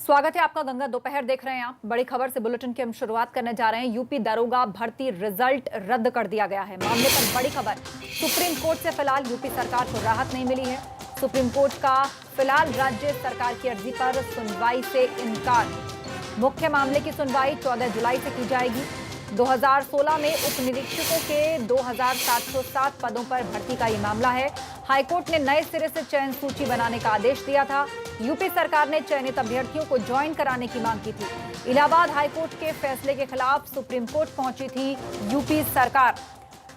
स्वागत है आपका। गंगा दोपहर देख रहे हैं आप। बड़ी खबर से बुलेटिन की हम शुरुआत करने जा रहे हैं। यूपी दरोगा भर्ती रिजल्ट रद्द कर दिया गया है। मामले पर बड़ी खबर। सुप्रीम कोर्ट से फिलहाल यूपी सरकार को राहत नहीं मिली है। सुप्रीम कोर्ट का फिलहाल राज्य सरकार की अर्जी पर सुनवाई से इनकार। मुख्य मामले की सुनवाई 14 जुलाई से की जाएगी। 2016 में उप निरीक्षकों के 2707 पदों पर भर्ती का ये मामला है। हाईकोर्ट ने नए सिरे से चयन सूची बनाने का आदेश दिया था। यूपी सरकार ने चयनित अभ्यर्थियों को ज्वाइन कराने की मांग की थी। इलाहाबाद हाईकोर्ट के फैसले के खिलाफ सुप्रीम कोर्ट पहुंची थी यूपी सरकार।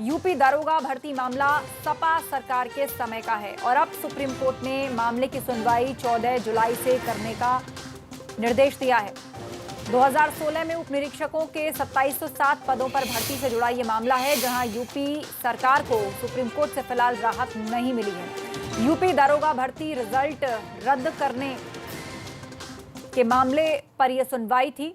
यूपी दरोगा भर्ती मामला सपा सरकार के समय का है और अब सुप्रीम कोर्ट ने मामले की सुनवाई 14 जुलाई से करने का निर्देश दिया है। 2016 में उप निरीक्षकों के 2707 पदों पर भर्ती से जुड़ा ये मामला है, जहां यूपी सरकार को सुप्रीम कोर्ट से फिलहाल राहत नहीं मिली है। यूपी दरोगा भर्ती रिजल्ट रद्द करने के मामले पर यह सुनवाई थी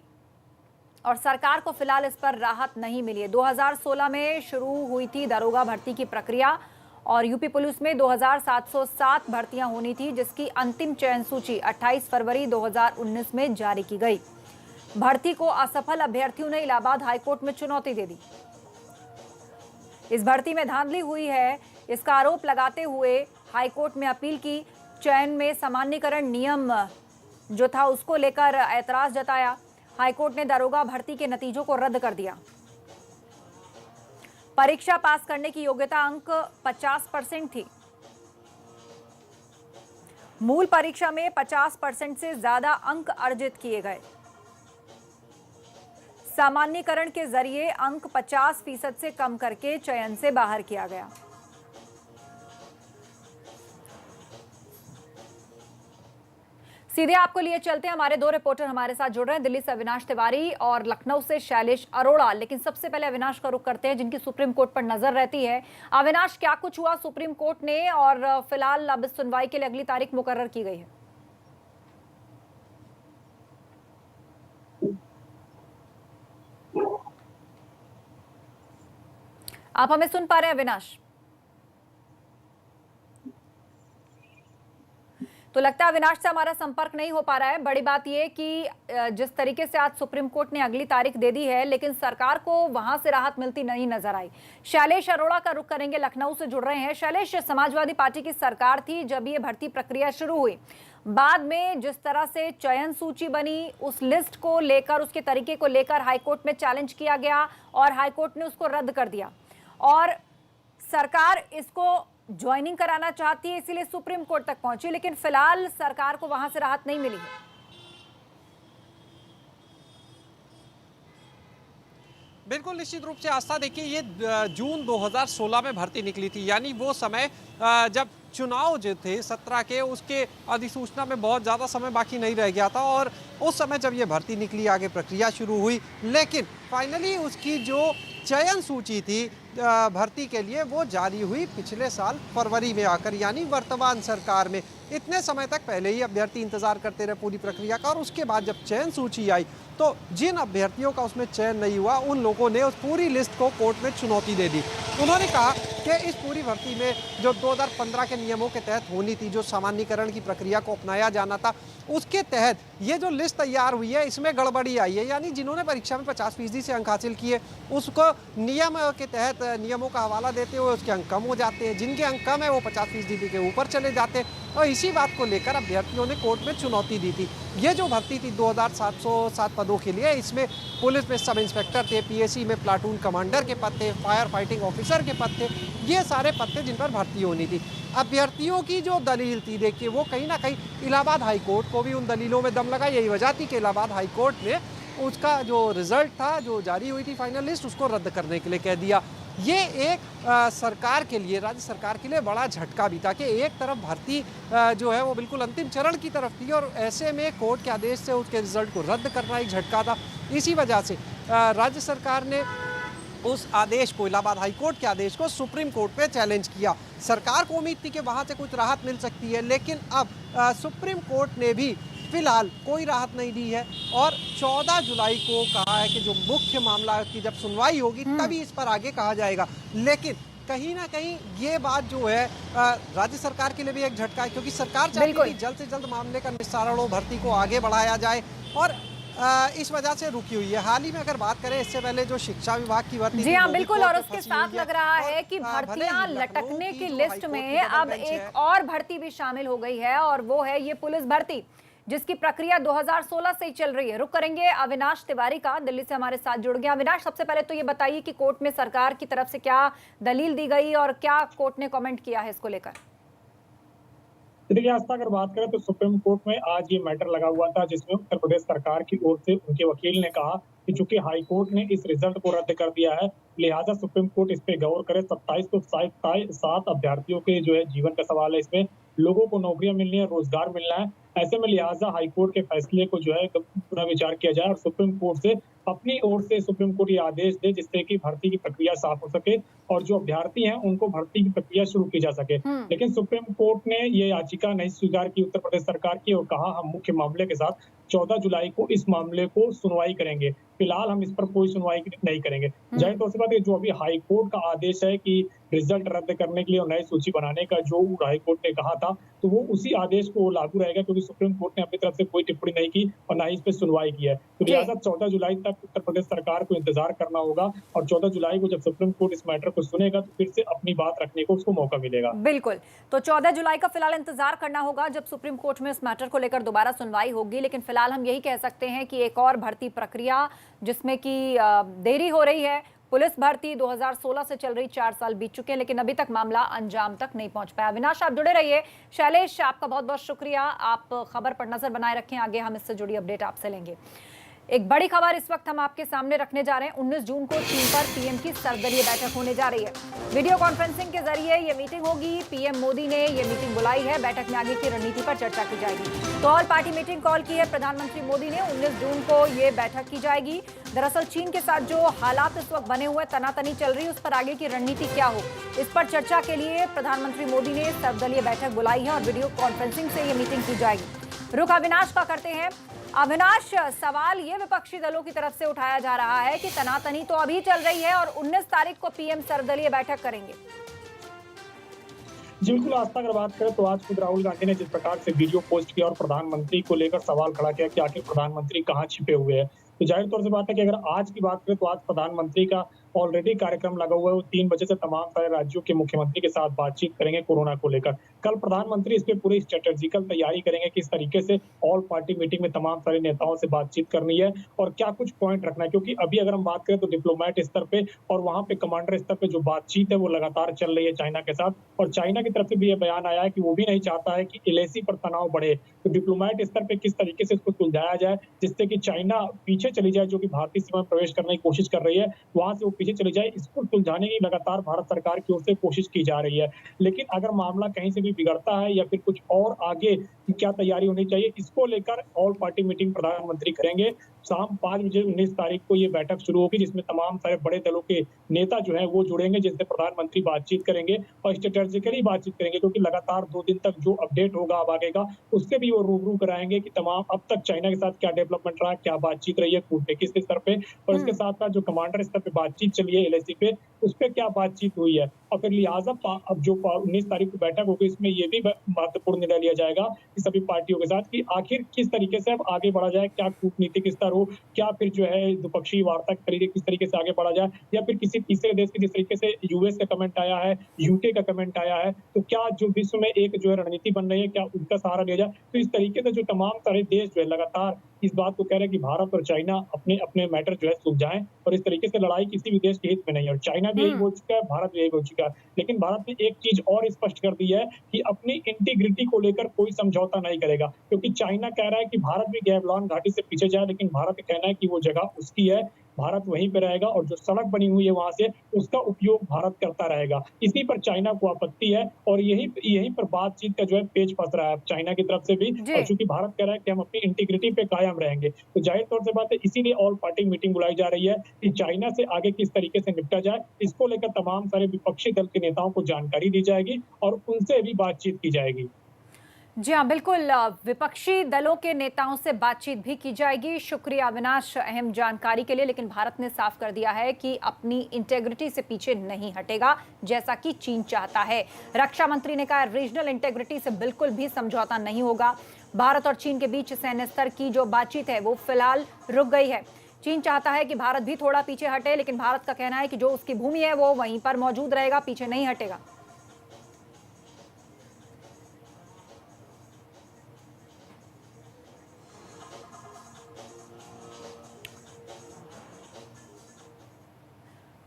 और सरकार को फिलहाल इस पर राहत नहीं मिली है। 2016 में शुरू हुई थी दरोगा भर्ती की प्रक्रिया और यूपी पुलिस में 2707 भर्तियां होनी थी, जिसकी अंतिम चयन सूची 28 फरवरी 2019 में जारी की गई। भर्ती को असफल अभ्यर्थियों ने इलाहाबाद हाईकोर्ट में चुनौती दे दी। इस भर्ती में धांधली हुई है, इसका आरोप लगाते हुए हाईकोर्ट में अपील की। चयन में सामान्यीकरण नियम जो था उसको लेकर ऐतराज जताया। हाईकोर्ट ने दरोगा भर्ती के नतीजों को रद्द कर दिया। परीक्षा पास करने की योग्यता अंक 50% थी। मूल परीक्षा में 50% से ज्यादा अंक अर्जित किए गए। सामान्यीकरण के जरिए अंक 50% से कम करके चयन से बाहर किया गया। सीधे आपको लिए चलते हैं। हमारे दो रिपोर्टर हमारे साथ जुड़ रहे हैं। दिल्ली से अविनाश तिवारी और लखनऊ से शैलेश अरोड़ा। लेकिन सबसे पहले अविनाश का रुख करते हैं, जिनकी सुप्रीम कोर्ट पर नजर रहती है। अविनाश, क्या कुछ हुआ सुप्रीम कोर्ट ने और फिलहाल अब सुनवाई के लिए अगली तारीख मुकर्रर की गई है? आप हमें सुन पा रहे हैं अविनाश? तो लगता है अविनाश से हमारा संपर्क नहीं हो पा रहा है। बड़ी बात यह कि जिस तरीके से आज सुप्रीम कोर्ट ने अगली तारीख दे दी है, लेकिन सरकार को वहां से राहत मिलती नहीं नजर आई। शैलेश अरोड़ा का रुख करेंगे, लखनऊ से जुड़ रहे हैं। शैलेश, समाजवादी पार्टी की सरकार थी जब ये भर्ती प्रक्रिया शुरू हुई। बाद में जिस तरह से चयन सूची बनी, उस लिस्ट को लेकर, उसके तरीके को लेकर हाईकोर्ट में चैलेंज किया गया और हाईकोर्ट ने उसको रद्द कर दिया और सरकार इसको ज्वाइनिंग कराना चाहती है, इसीलिए सुप्रीम कोर्ट तक पहुंची। लेकिन फिलहाल सरकार को वहां से राहत नहीं मिली है। बिल्कुल निश्चित रूप से आस्था, देखिए ये जून 2016 में भर्ती निकली थी, यानी वो समय जब चुनाव जो थे 17 के, उसके अधिसूचना में बहुत ज़्यादा समय बाकी नहीं रह गया था और उस समय जब ये भर्ती निकली, आगे प्रक्रिया शुरू हुई, लेकिन फाइनली उसकी जो चयन सूची थी भर्ती के लिए वो जारी हुई पिछले साल फरवरी में आकर, यानी वर्तमान सरकार में। इतने समय तक पहले ही अभ्यर्थी इंतजार करते रहे पूरी प्रक्रिया का और उसके बाद जब चयन सूची आई तो जिन अभ्यर्थियों का उसमें चयन नहीं हुआ, उन लोगों ने उस पूरी लिस्ट को कोर्ट में चुनौती दे दी। उन्होंने कहा कि इस पूरी भर्ती में जो 2015 के नियमों के तहत होनी थी, जो सामान्यीकरण की प्रक्रिया को अपनाया जाना था, उसके तहत ये जो लिस्ट तैयार हुई है इसमें गड़बड़ी आई है। यानी जिन्होंने परीक्षा में 50% से अंक हासिल किए, उसको नियम के तहत नियमों का हवाला देते हुए उसके अंक कम हो जाते हैं। जिनके अंक कम है वो 50% के ऊपर चले जाते हैं और इसी बात को लेकर अभ्यर्थियों ने कोर्ट में चुनौती दी थी। ये जो भर्ती थी 2707 पदों के लिए, इसमें पुलिस में सब इंस्पेक्टर थे, पीएसी में प्लाटून कमांडर के पद थे, फायर फाइटिंग ऑफिसर के पद थे, ये सारे पद थे जिन पर भर्ती होनी थी। अभ्यर्थियों की जो दलील थी, देखिए वो कहीं ना कहीं इलाहाबाद हाईकोर्ट को भी उन दलीलों में दम लगा। यही वजह थी कि इलाहाबाद हाईकोर्ट ने उसका जो रिजल्ट था, जो जारी हुई थी फाइनल लिस्ट, उसको रद्द करने के लिए कह दिया। ये एक सरकार के लिए, राज्य सरकार के लिए बड़ा झटका भी था कि एक तरफ भर्ती जो है वो बिल्कुल अंतिम चरण की तरफ थी और ऐसे में कोर्ट के आदेश से उसके रिजल्ट को रद्द करना एक झटका था। इसी वजह से राज्य सरकार ने उस आदेश को, इलाहाबाद हाईकोर्ट के आदेश को सुप्रीम कोर्ट पे चैलेंज किया। सरकार को उम्मीद थी कि वहाँ से कुछ राहत मिल सकती है, लेकिन अब सुप्रीम कोर्ट ने भी फिलहाल कोई राहत नहीं दी है और 14 जुलाई को कहा है कि जो मुख्य मामला की जब सुनवाई होगी तभी इस पर आगे कहा जाएगा। लेकिन कहीं ना कहीं ये बात जो है राज्य सरकार के लिए भी एक झटका है, क्योंकि सरकार चाहती है कि जल्द से जल्द मामले का निस्तारण हो, भर्ती को आगे बढ़ाया जाए, और इस वजह से रुकी हुई है। हाल ही में अगर बात करें, इससे पहले जो शिक्षा विभाग की भर्ती, जी हाँ बिल्कुल, और उसके साथ लग रहा है कि भर्तियां लटकने की लिस्ट में अब एक और भर्ती भी शामिल हो गई है, और वो है ये पुलिस भर्ती, जिसकी प्रक्रिया 2016 से ही चल रही है। रुक करेंगे अविनाश तिवारी का, दिल्ली से हमारे साथ जुड़ गया। अविनाश, सबसे पहले तो ये बताइए कि कोर्ट में सरकार की तरफ से क्या दलील दी गई और क्या कोर्ट ने कमेंट किया है इसको लेकर। देखिए आस्था, अगर बात करें तो सुप्रीम कोर्ट में आज ये मैटर लगा हुआ था, जिसमें उत्तर प्रदेश सरकार की ओर से उनके वकील ने कहा कि चूंकि हाई कोर्ट ने इस रिजल्ट को रद्द कर दिया है, लिहाजा सुप्रीम कोर्ट इस पे गौर करे। 27 अभ्यर्थियों के जो है जीवन का सवाल है, इसमें लोगों को नौकरियां मिलनी है, रोजगार मिलना है। ऐसे में लिहाजा हाई कोर्ट के फैसले को जो है पुनः विचार किया जाए और सुप्रीम कोर्ट से अपनी ओर से सुप्रीम कोर्ट ये आदेश दे जिससे कि भर्ती की प्रक्रिया साफ हो सके और जो अभ्यर्थी हैं उनको भर्ती की प्रक्रिया शुरू की जा सके। लेकिन सुप्रीम कोर्ट ने ये याचिका नहीं स्वीकार की उत्तर प्रदेश सरकार की, और कहा हम मुख्य मामले के साथ 14 जुलाई को इस मामले को सुनवाई करेंगे, फिलहाल हम इस पर कोई सुनवाई नहीं करेंगे। जाहिर तौर से बात है, जो अभी हाई कोर्ट का आदेश है कि रिजल्ट रद्द करने के लिए और नई सूची बनाने का जो हाई कोर्ट ने कहा था, तो वो उसी आदेश को लागू रहेगा, क्योंकि सुप्रीम कोर्ट ने अपनी तरफ से कोई टिप्पणी नहीं की और ना ही इस पर सुनवाई की है। तो लिहाजा 14 जुलाई तक उत्तर प्रदेश सरकार को इंतजार करना होगा, और 14 जुलाई को जब सुप्रीम कोर्ट इस मैटर को सुनेगा तो फिर से अपनी बात रखने को उसको मौका मिलेगा। बिल्कुल, तो 14 जुलाई का फिलहाल इंतजार करना होगा जब सुप्रीम कोर्ट में इस मैटर को लेकर दोबारा सुनवाई होगी। लेकिन फिलहाल हम यही कह सकते हैं कि एक और भर्ती प्रक्रिया जिसमें कि देरी हो रही है, पुलिस भर्ती 2016 से चल रही, 4 साल बीत चुके हैं, लेकिन अभी तक मामला अंजाम तक नहीं पहुंच पाया। अविनाश, आप जुड़े रहिए। शैलेश, आपका बहुत बहुत शुक्रिया, आप खबर पर नजर बनाए रखें, आगे हम इससे जुड़ी अपडेट आपसे लेंगे। एक बड़ी खबर इस वक्त हम आपके सामने रखने जा रहे हैं। 19 जून को चीन पर पीएम की सर्वदलीय बैठक होने जा रही है। वीडियो कॉन्फ्रेंसिंग के जरिए ये मीटिंग होगी। पीएम मोदी ने ये मीटिंग बुलाई है। बैठक में आगे की रणनीति पर चर्चा की जाएगी। तो ऑल पार्टी मीटिंग कॉल की है प्रधानमंत्री मोदी ने। 19 जून को ये बैठक की जाएगी। दरअसल चीन के साथ जो हालात इस वक्त बने हुए, तनातनी चल रही है, उस पर आगे की रणनीति क्या हो, इस पर चर्चा के लिए प्रधानमंत्री मोदी ने सर्वदलीय बैठक बुलाई है और वीडियो कॉन्फ्रेंसिंग से ये मीटिंग की जाएगी। रुख अविनाश का करते हैं। अविनाश, सवाल ये विपक्षी दलों की तरफ से उठाया जा रहा है कि तनातनी तो अभी चल रही है और 19 तारीख को पीएम सर्वदलीय बैठक करेंगे। जी बिल्कुल आस्था, अगर बात करें तो आज खुद राहुल गांधी ने जिस प्रकार से वीडियो पोस्ट किया और प्रधानमंत्री को लेकर सवाल खड़ा किया कि आखिर प्रधानमंत्री कहाँ छिपे हुए हैं, तो जाहिर तौर से बात है कि अगर आज की बात करें तो आज प्रधानमंत्री का ऑलरेडी कार्यक्रम लगा हुआ है। वो 3 बजे से तमाम सारे राज्यों के मुख्यमंत्री के साथ बातचीत करेंगे कोरोना को लेकर। कल प्रधानमंत्री इस पे पूरी स्ट्रेटेजिकल तैयारी करेंगे, किस तरीके से ऑल पार्टी मीटिंग में तमाम सारे नेताओं से बातचीत करनी है और क्या कुछ पॉइंट रखना है। क्योंकि अभी अगर हम बात करें तो डिप्लोमेट स्तर पे और वहां पे कमांडर स्तर पे जो बातचीत है वो लगातार चल रही है चाइना के साथ, और चाइना की तरफ से भी ये बयान आया है कि वो भी नहीं चाहता है कि एलएसी पर तनाव बढ़े। तो डिप्लोमेट स्तर पे किस तरीके से इसको सुलझाया जाए जिससे कि चाइना पीछे चली जाए, जो कि भारतीय सीमा में प्रवेश करने की कोशिश कर रही है, वहां से वो पीछे चली जाए, इसको सुलझाने की लगातार भारत सरकार की ओर से कोशिश की जा रही है। लेकिन अगर मामला कहीं से भी बिगड़ता है या फिर कुछ और आगे क्या तैयारी होनी चाहिए, इसको लेकर ऑल पार्टी मीटिंग प्रधानमंत्री करेंगे। शाम 5 बजे 19 तारीख को ये बैठक शुरू होगी, जिसमें तमाम सारे बड़े दलों के नेता जो है वो जुड़ेंगे, जिनसे प्रधानमंत्री बातचीत करेंगे और स्ट्रेटेजिकली बातचीत करेंगे, क्योंकि लगातार 2 दिन तक जो अपडेट होगा अब आगे का, उससे भी वो रूबरू कराएंगे कि तमाम अब तक चाइना के साथ क्या डेवलपमेंट रहा, क्या बातचीत रही है कूटनीतिक स्तर पे, और इसके साथ साथ जो कमांडर स्तर पे बातचीत चली है एलएसी पे, उस पर क्या बातचीत हुई है। और फिर लिहाजा अब जो 19 तारीख को बैठक होगी, इसमें ये भी महत्वपूर्ण निर्णय लिया जाएगा कि सभी पार्टियों के साथ कि आखिर किस तरीके से अब आगे बढ़ा जाए, क्या कूटनीतिक स्तर हो, क्या फिर जो है द्विपक्षीय वार्ता के किस तरीके से आगे बढ़ा जाए, या फिर किसी तीसरे देश के जिस तरीके से यूएस का कमेंट आया है, यूके का कमेंट आया है, तो क्या जो विश्व में एक जो है रणनीति बन रही है, क्या उनका सहारा लिया जाए। तो इस तरीके से जो तमाम सारे देश जो है लगातार इस बात को कह रहे हैं कि भारत और चाइना अपने अपने मैटर जो है सुलझाएं, और इस तरीके से लड़ाई किसी भी देश के हित में नहीं है। और चाइना भी यही बोल चुका है, भारत भी यही बोल चुका है। लेकिन भारत ने एक चीज और स्पष्ट कर दी है कि अपनी इंटीग्रिटी को लेकर कोई समझौता नहीं करेगा, क्योंकि चाइना कह रहा है कि भारत भी गैबलॉन घाटी से पीछे जाए, लेकिन भारत का कहना है कि वो जगह उसकी है, भारत वहीं पे रहेगा और जो सड़क बनी हुई है वहां से उसका उपयोग भारत करता रहेगा। इसी पर चाइना को आपत्ति है और यहीं पर बातचीत का जो है पेच फंस रहा है चाइना की तरफ से भी, और चूंकि भारत कह रहा है कि हम अपनी इंटीग्रिटी पे कायम रहेंगे, तो जाहिर तौर से बात है इसीलिए ऑल पार्टी मीटिंग बुलाई जा रही है कि चाइना से आगे किस तरीके से निपटा जाए, इसको लेकर तमाम सारे विपक्षी दल के नेताओं को जानकारी दी जाएगी और उनसे भी बातचीत की जाएगी। जी हाँ, बिल्कुल। विपक्षी दलों के नेताओं से बातचीत भी की जाएगी। शुक्रिया अविनाश अहम जानकारी के लिए। लेकिन भारत ने साफ कर दिया है कि अपनी इंटेग्रिटी से पीछे नहीं हटेगा, जैसा कि चीन चाहता है। रक्षा मंत्री ने कहा रीजनल इंटेग्रिटी से बिल्कुल भी समझौता नहीं होगा। भारत और चीन के बीच सैन्य स्तर की जो बातचीत है वो फिलहाल रुक गई है। चीन चाहता है कि भारत भी थोड़ा पीछे हटे, लेकिन भारत का कहना है कि जो उसकी भूमि है वो वहीं पर मौजूद रहेगा, पीछे नहीं हटेगा।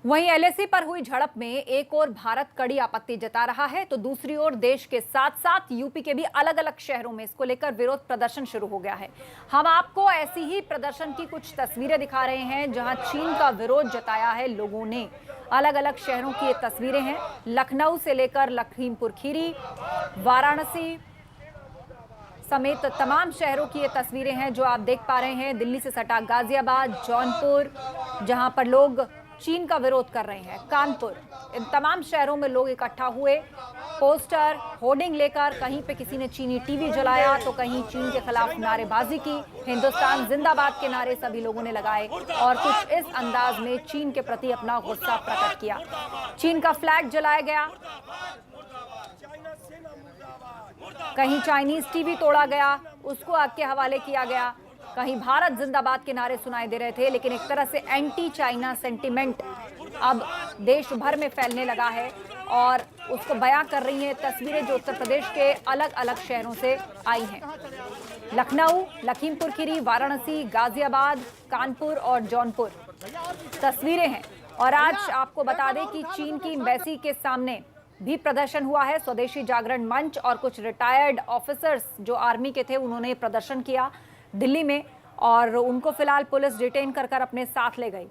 वहीं एलएसी पर हुई झड़प में एक ओर भारत कड़ी आपत्ति जता रहा है, तो दूसरी ओर देश के साथ साथ यूपी के भी अलग अलग शहरों में इसको लेकर विरोध प्रदर्शन शुरू हो गया है। हम आपको ऐसी ही प्रदर्शन की कुछ तस्वीरें दिखा रहे हैं जहां चीन का विरोध जताया है लोगों ने। अलग अलग शहरों की ये तस्वीरें हैं। लखनऊ से लेकर लखीमपुर खीरी, वाराणसी समेत तमाम शहरों की ये तस्वीरें हैं जो आप देख पा रहे हैं। दिल्ली से सटा गाजियाबाद, जौनपुर, जहां पर लोग चीन का विरोध कर रहे हैं, कानपुर, इन तमाम शहरों में लोग इकट्ठा हुए, पोस्टर, होर्डिंग लेकर। कहीं पे किसी ने चीनी टीवी जलाया, तो कहीं चीन के खिलाफ नारेबाजी की। हिंदुस्तान जिंदाबाद के नारे सभी लोगों ने लगाए और कुछ इस अंदाज में चीन के प्रति अपना गुस्सा प्रकट किया। चीन का फ्लैग जलाया गया, कहीं चाइनीज टीवी तोड़ा गया, उसको आग के हवाले किया गया, कहीं भारत जिंदाबाद के नारे सुनाई दे रहे थे। लेकिन एक तरह से एंटी चाइना सेंटिमेंट अब देश भर में फैलने लगा है और उसको बयां कर रही हैं तस्वीरें जो उत्तर प्रदेश के अलग अलग शहरों से आई हैं। लखनऊ, लखीमपुर खीरी, वाराणसी, गाजियाबाद, कानपुर और जौनपुर तस्वीरें हैं। और आज आपको बता दें कि चीन की एम्बेसी के सामने भी प्रदर्शन हुआ है। स्वदेशी जागरण मंच और कुछ रिटायर्ड ऑफिसर्स जो आर्मी के थे उन्होंने प्रदर्शन किया दिल्ली में और उनको फिलहाल पुलिस डिटेन कर अपने साथ ले गई।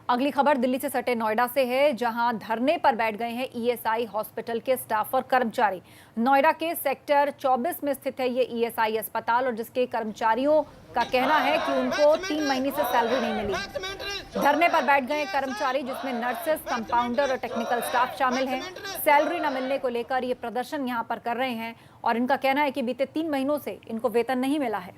अगली खबर दिल्ली से सटे नोएडा से है, जहां धरने पर बैठ गए हैं ईएसआई हॉस्पिटल के स्टाफ और कर्मचारी। नोएडा के सेक्टर 24 में स्थित है ये ईएसआई अस्पताल और जिसके कर्मचारियों का कहना है कि उनको 3 महीने से सैलरी नहीं मिली। धरने पर बैठ गए कर्मचारी जिसमें नर्सेस, कंपाउंडर और टेक्निकल स्टाफ शामिल हैं। सैलरी न मिलने को लेकर ये प्रदर्शन यहां पर कर रहे हैं और इनका कहना है कि बीते 3 महीनों से इनको वेतन नहीं मिला है।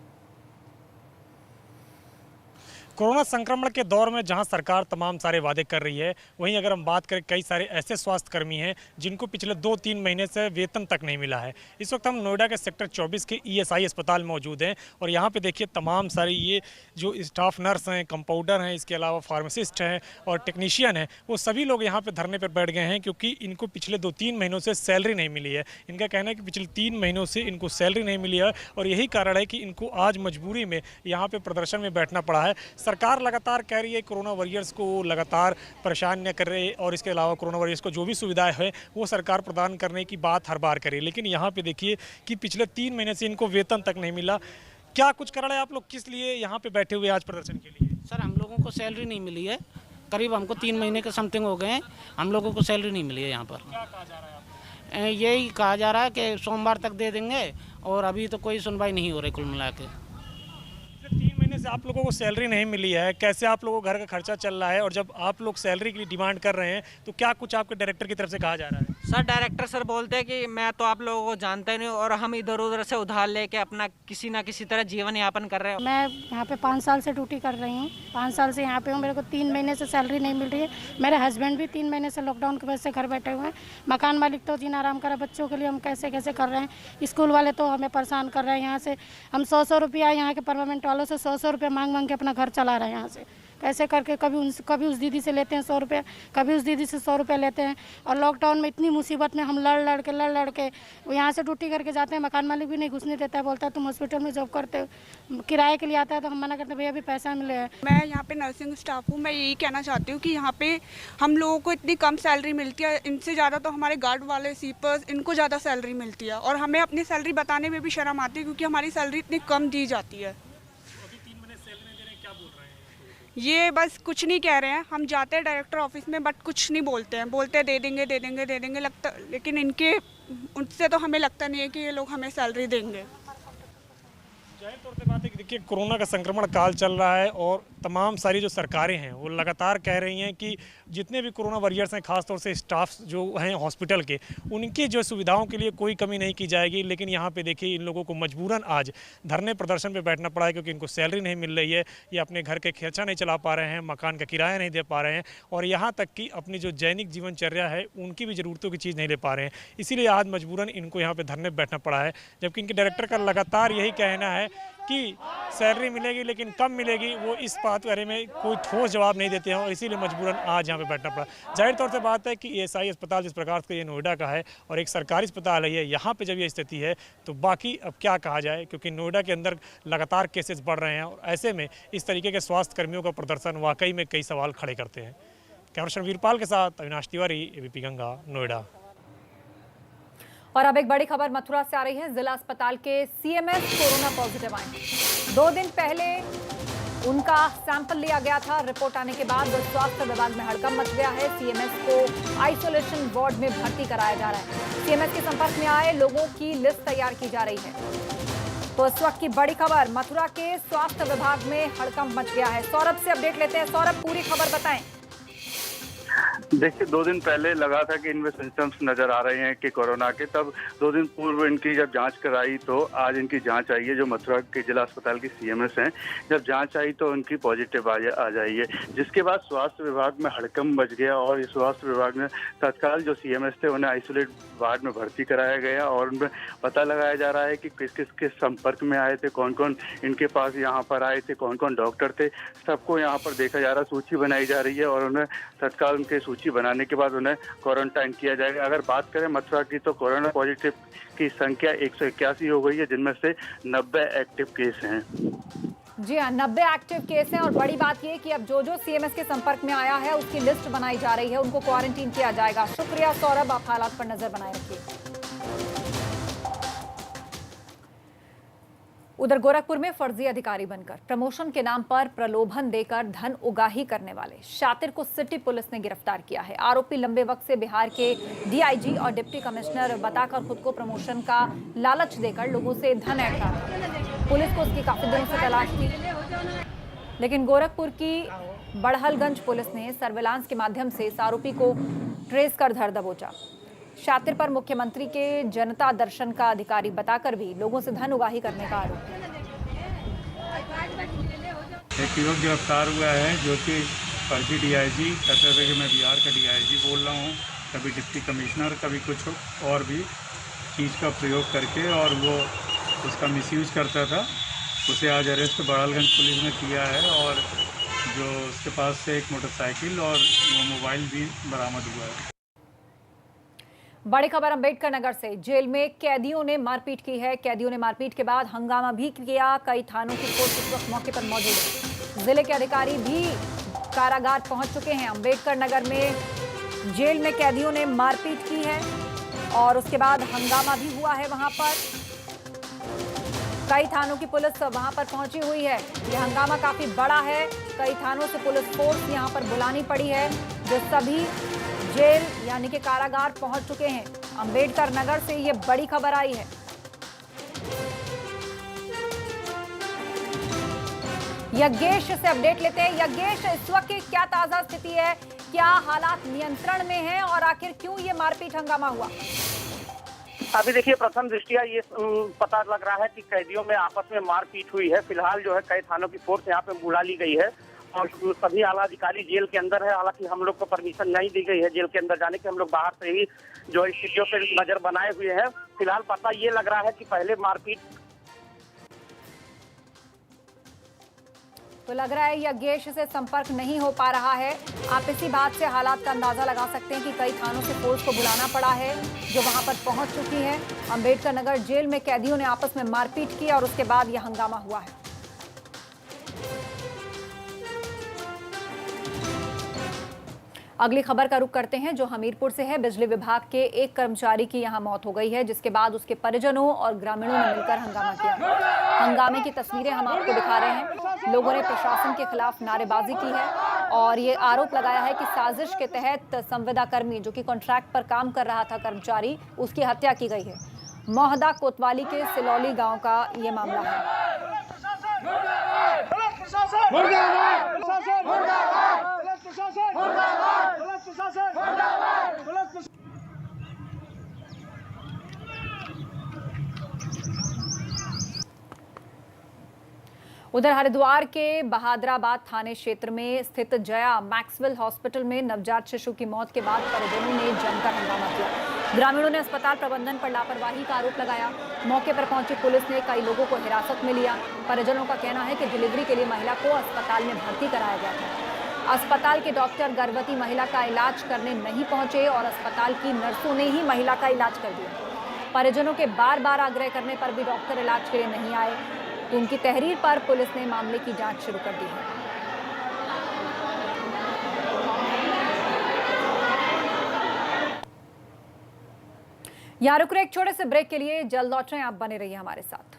कोरोना संक्रमण के दौर में जहां सरकार तमाम सारे वादे कर रही है, वहीं अगर हम बात करें कई सारे ऐसे स्वास्थ्यकर्मी हैं जिनको पिछले 2-3 महीने से वेतन तक नहीं मिला है। इस वक्त हम नोएडा के सेक्टर 24 के ईएसआई अस्पताल में मौजूद हैं और यहाँ पे देखिए तमाम सारे ये जो स्टाफ नर्स हैं, कंपाउंडर हैं, इसके अलावा फार्मासिस्ट हैं और टेक्नीशियन हैं, वो सभी लोग यहाँ पर धरने पर बैठ गए हैं क्योंकि इनको पिछले 2-3 महीनों से सैलरी नहीं मिली है। इनका कहना है कि पिछले 3 महीनों से इनको सैलरी नहीं मिली है और यही कारण है कि इनको आज मजबूरी में यहाँ पर प्रदर्शन में बैठना पड़ा है। सरकार लगातार कह रही है कोरोना वॉरियर्स को लगातार परेशान न कर रहे और इसके अलावा कोरोना वॉरियर्स को जो भी सुविधाएं है वो सरकार प्रदान करने की बात हर बार करे, लेकिन यहाँ पे देखिए कि पिछले 3 महीने से इनको वेतन तक नहीं मिला। क्या कुछ कारण है? आप लोग किस लिए यहाँ पे बैठे हुए आज प्रदर्शन के लिए? सर, हम लोगों को सैलरी नहीं मिली है, करीब हमको 3 महीने के समथिंग हो गए हैं, हम लोगों को सैलरी नहीं मिली है। यहाँ पर क्या कहा जा रहा है? यही कहा जा रहा है कि सोमवार तक दे देंगे और अभी तो कोई सुनवाई नहीं हो रही। कुल मिला के 3 महीने से आप लोगों को सैलरी नहीं मिली है, कैसे आप लोगों को घर का खर्चा चल रहा है? और जब आप लोग सैलरी के लिए डिमांड कर रहे हैं तो क्या कुछ आपके डायरेक्टर की तरफ से कहा जा रहा है? सर, डायरेक्टर सर बोलते हैं कि मैं तो आप लोगों को जानता ही नहीं और हम इधर उधर से उधार लेके अपना किसी ना किसी तरह जीवन यापन कर रहे हैं। मैं यहाँ पे 5 साल से ड्यूटी कर रही हूँ, 5 साल से यहाँ पे हूँ। मेरे को 3 महीने से सैलरी नहीं मिल रही है। मेरे हस्बैंड भी 3 महीने से लॉकडाउन की वजह से घर बैठे हुए हैं। मकान मालिक तो जीना आराम करा, बच्चों के लिए हम कैसे कैसे कर रहे हैं। स्कूल वाले तो हमें परेशान कर रहे हैं। यहाँ से हम 100 रुपया यहाँ के परमानेंट वालों से 100 रुपया मांग के अपना घर चला रहे हैं। यहाँ से कैसे करके कभी उस दीदी से लेते हैं 100 रुपये, कभी उस दीदी से 100 रुपये लेते हैं। और लॉकडाउन में इतनी मुसीबत में हम लड़ लड़ के यहाँ से ड्यूटी करके जाते हैं। मकान मालिक भी नहीं घुसने देता है, बोलता है तुम हॉस्पिटल में जॉब करते हो, किराए के लिए आता है तो हम मना करते हैं भैया अभी पैसा मिले है। मैं यहाँ पे नर्सिंग स्टाफ हूँ। मैं यही कहना चाहती हूँ कि यहाँ पे हम लोगों को इतनी कम सैलरी मिलती है, इनसे ज़्यादा तो हमारे गार्ड वाले स्वीपर्स इनको ज़्यादा सैलरी मिलती है और हमें अपनी सैलरी बताने में भी शर्म आती है क्योंकि हमारी सैलरी इतनी कम दी जाती है। ये बस कुछ नहीं कह रहे हैं, हम जाते हैं डायरेक्टर ऑफिस में बट कुछ नहीं बोलते हैं, बोलते हैं दे देंगे लगता, लेकिन इनके उनसे तो हमें लगता नहीं है कि ये लोग हमें सैलरी देंगे। जाहिर तौर पे बात है कि देखिए कोरोना का संक्रमण काल चल रहा है और तमाम सारी जो सरकारें हैं वो लगातार कह रही हैं कि जितने भी कोरोना वॉरियर्स हैं, खासतौर से स्टाफ जो हैं हॉस्पिटल के, उनकी जो सुविधाओं के लिए कोई कमी नहीं की जाएगी। लेकिन यहाँ पे देखिए इन लोगों को मजबूरन आज धरने प्रदर्शन पे बैठना पड़ा है, क्योंकि इनको सैलरी नहीं मिल रही है, ये अपने घर के खर्चा नहीं चला पा रहे हैं, मकान का किराया नहीं दे पा रहे हैं, और यहाँ तक कि अपनी जो दैनिक जीवनचर्या है उनकी भी ज़रूरतों की चीज़ नहीं ले पा रहे हैं। इसीलिए आज मजबूरन इनको यहाँ पर धरने पर बैठना पड़ा है। जबकि इनके डायरेक्टर का लगातार यही कहना है कि सैलरी मिलेगी लेकिन कम मिलेगी, वो इस बात बारे में कोई ठोस जवाब नहीं देते हैं, और इसीलिए मजबूरन आज यहाँ पे बैठना पड़ा। जाहिर तौर से बात है कि ईएसआई अस्पताल जिस प्रकार से ये नोएडा का है और एक सरकारी अस्पताल है, यहाँ पे जब ये स्थिति है तो बाकी अब क्या कहा जाए, क्योंकि नोएडा के अंदर लगातार केसेस बढ़ रहे हैं, और ऐसे में इस तरीके के स्वास्थ्य कर्मियों का प्रदर्शन वाकई में कई सवाल खड़े करते हैं। कैमरा वीरपाल के साथ अविनाश तिवारी, एबीपी गंगा, नोएडा। और अब एक बड़ी खबर मथुरा से आ रही है। जिला अस्पताल के सीएमएस कोरोना पॉजिटिव आए। 2 दिन पहले उनका सैंपल लिया गया था। रिपोर्ट आने के बाद स्वास्थ्य विभाग में हड़कंप मच गया है। सीएमएस को आइसोलेशन वार्ड में भर्ती कराया जा रहा है। सीएमएस के संपर्क में आए लोगों की लिस्ट तैयार की जा रही है। तो इस वक्त की बड़ी खबर, मथुरा के स्वास्थ्य विभाग में हड़कंप मच गया है। सौरभ से अपडेट लेते हैं। सौरभ, पूरी खबर बताएं। देखिए, 2 दिन पहले लगा था कि इनमें सिम्टम्स नजर आ रहे हैं कि कोरोना के, तब 2 दिन पूर्व इनकी जब जांच कराई तो आज इनकी जांच आई है। जो मथुरा के जिला अस्पताल की सीएमएस हैं, जब जांच आई तो उनकी पॉजिटिव आ जाई है, जिसके बाद स्वास्थ्य विभाग में हड़कंप मच गया और स्वास्थ्य विभाग ने तत्काल जो सीएमएस थे उन्हें आइसोलेट वार्ड में भर्ती कराया गया, और उनमें पता लगाया जा रहा है कि किस किस के संपर्क में आए थे, कौन कौन इनके पास यहाँ पर आए थे, कौन कौन डॉक्टर थे, सबको यहाँ पर देखा जा रहा है। सूची बनाई जा रही है और उन्हें तत्काल उनके सूची बनाने के बाद उन्हें क्वारंटाइन किया जाएगा। अगर बात करें मथुरा की तो कोरोना पॉजिटिव की संख्या 181 हो गई है, जिनमें से 90 एक्टिव केस हैं। जी हाँ, 90 एक्टिव केस हैं। और बड़ी बात यह कि अब जो सीएमएस के संपर्क में आया है उसकी लिस्ट बनाई जा रही है, उनको क्वारंटीन किया जाएगा। शुक्रिया सौरभ, आप हालात पर नजर बनाए रखिए। उधर गोरखपुर में फर्जी अधिकारी बनकर प्रमोशन के नाम पर प्रलोभन देकर धन उगाही करने वाले शातिर को सिटी पुलिस ने गिरफ्तार किया है। आरोपी लंबे वक्त से बिहार के डीआईजी और डिप्टी कमिश्नर बताकर खुद को प्रमोशन का लालच देकर लोगों से धन ऐंठता था। पुलिस को उसकी काफी दिनों से तलाश थी, लेकिन गोरखपुर की बड़हलगंज पुलिस ने सर्विलांस के माध्यम से इस आरोपी को ट्रेस कर धर दबोचा। शातिर पर मुख्यमंत्री के जनता दर्शन का अधिकारी बताकर भी लोगों से धन उगाही करने का आरोप है। एक युवक गिरफ्तार हुआ है जो कि फर्जी डीआईजी कहते थे कि मैं बिहार का डीआईजी बोल रहा हूँ, कभी डिप्टी कमिश्नर, कभी कुछ और भी चीज़ का प्रयोग करके, और वो उसका मिसयूज करता था। उसे आज अरेस्ट बड़हलगंज पुलिस ने किया है, और जो उसके पास से एक मोटरसाइकिल और वो मोबाइल भी बरामद हुआ है। बड़ी खबर अम्बेडकर नगर से। जेल में कैदियों ने मारपीट की है। कैदियों ने मारपीट के बाद हंगामा भी किया। कई थानों की फोर्स इस वक्त मौके पर मौजूद है। जिले के अधिकारी भी कारागार पहुंच चुके हैं। अम्बेडकर नगर में जेल में कैदियों ने मारपीट की है और उसके बाद हंगामा भी हुआ है। वहां पर कई थानों की पुलिस वहां पर पहुंची हुई है। यह हंगामा काफी बड़ा है। कई थानों से पुलिस फोर्स यहां पर बुलानी पड़ी है, जो सभी जेल यानी कि कारागार पहुंच चुके हैं। अम्बेडकर नगर से ये बड़ी खबर आई है। यज्ञेश से अपडेट लेते हैं। यज्ञेश, इस वक्त की क्या ताजा स्थिति है? क्या हालात नियंत्रण में हैं और आखिर क्यों ये मारपीट हंगामा हुआ? अभी देखिए, प्रथम दृष्टिया ये पता लग रहा है कि कैदियों में आपस में मारपीट हुई है। फिलहाल जो है कई थानों की फोर्स यहाँ पे बुला ली गई है और सभी आला अधिकारी जेल के अंदर है। हालांकि हम लोग को परमिशन नहीं दी गई है जेल के अंदर जाने की। हम लोग बाहर से ही जो स्थितियों पे नजर बनाए हुए हैं। फिलहाल पता ये लग रहा है कि पहले मारपीट तो लग रहा है यज्ञेश से संपर्क नहीं हो पा रहा है। आप इसी बात से हालात का अंदाजा लगा सकते हैं कि कई थानों से फोर्स को बुलाना पड़ा है जो वहां पर पहुंच चुकी है। अम्बेडकर नगर जेल में कैदियों ने आपस में मारपीट की और उसके बाद यह हंगामा हुआ है। अगली खबर का रुख करते हैं जो हमीरपुर से है। बिजली विभाग के एक कर्मचारी की यहां मौत हो गई है, जिसके बाद उसके परिजनों और ग्रामीणों ने मिलकर हंगामा किया। हंगामे की तस्वीरें हम आपको दिखा रहे हैं। लोगों ने प्रशासन के खिलाफ नारेबाजी की है और ये आरोप लगाया है कि साजिश के तहत संविदा कर्मी जो कि कॉन्ट्रैक्ट पर काम कर रहा था कर्मचारी, उसकी हत्या की गई है। मोहदा कोतवाली के सिलौली गाँव का ये मामला है। उधर हरिद्वार के बहादुराबाद थाने क्षेत्र में स्थित जया मैक्सवेल हॉस्पिटल में नवजात शिशु की मौत के बाद परिजनों ने जमकर हंगामा किया। ग्रामीणों ने अस्पताल प्रबंधन पर लापरवाही का आरोप लगाया। मौके पर पहुंची पुलिस ने कई लोगों को हिरासत में लिया। परिजनों का कहना है कि डिलीवरी के लिए महिला को अस्पताल में भर्ती कराया गया था। अस्पताल के डॉक्टर गर्भवती महिला का इलाज करने नहीं पहुंचे और अस्पताल की नर्सों ने ही महिला का इलाज कर दिया। परिजनों के बार बार आग्रह करने पर भी डॉक्टर इलाज के लिए नहीं आए, तो उनकी तहरीर पर पुलिस ने मामले की जांच शुरू कर दी है। यहाँ रुक रहे एक छोटे से ब्रेक के लिए, जल्द लौट रहे हैं, आप बने रहिए हमारे साथ।